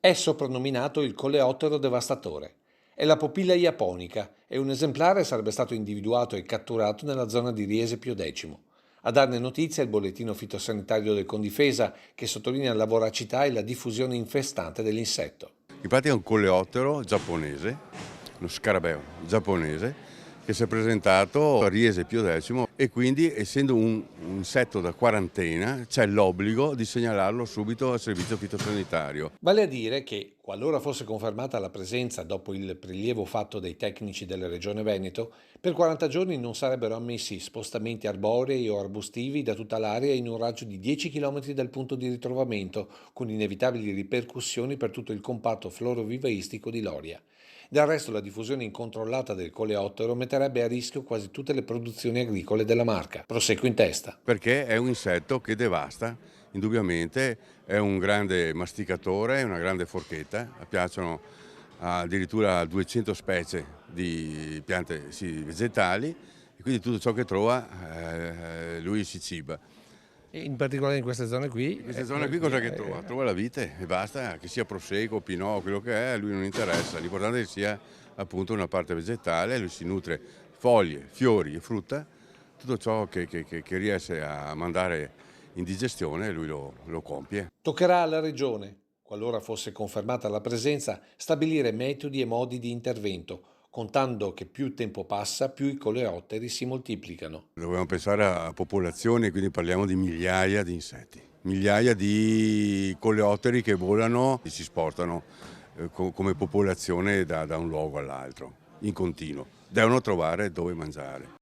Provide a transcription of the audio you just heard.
È soprannominato il coleottero devastatore. È la Popilla japonica e un esemplare sarebbe stato individuato e catturato nella zona di Riese Pio X. A darne notizia è il bollettino fitosanitario del Condifesa che sottolinea la voracità e la diffusione infestante dell'insetto. In pratica è un coleottero giapponese, uno scarabeo giapponese, che si è presentato a Riese Pio X e quindi, essendo un insetto da quarantena, c'è l'obbligo di segnalarlo subito al servizio fitosanitario. Vale a dire che, qualora fosse confermata la presenza dopo il prelievo fatto dai tecnici della Regione Veneto, per 40 giorni non sarebbero ammessi spostamenti arborei o arbustivi da tutta l'area in un raggio di 10 km dal punto di ritrovamento, con inevitabili ripercussioni per tutto il comparto florovivaistico di Loria. Del resto la diffusione incontrollata del coleottero metterebbe a rischio quasi tutte le produzioni agricole della Marca. Prosegue in testa. Perché è un insetto che devasta, indubbiamente è un grande masticatore, è una grande forchetta, piacciono addirittura 200 specie di piante vegetali e quindi tutto ciò che trova lui si ciba. E in particolare in queste zone qui. In questa zona qui cosa che trova? Trova la vite e basta, che sia prosecco, pinot, quello che è, a lui non interessa, l'importante è che sia appunto una parte vegetale, lui si nutre foglie, fiori e frutta, tutto ciò che riesce a mandare in digestione lui lo compie. Toccherà alla Regione, qualora fosse confermata la presenza, stabilire metodi e modi di intervento, contando che più tempo passa, più i coleotteri si moltiplicano. Dobbiamo pensare a popolazioni, quindi parliamo di migliaia di insetti, migliaia di coleotteri che volano e si spostano come popolazione da un luogo all'altro, in continuo. Devono trovare dove mangiare.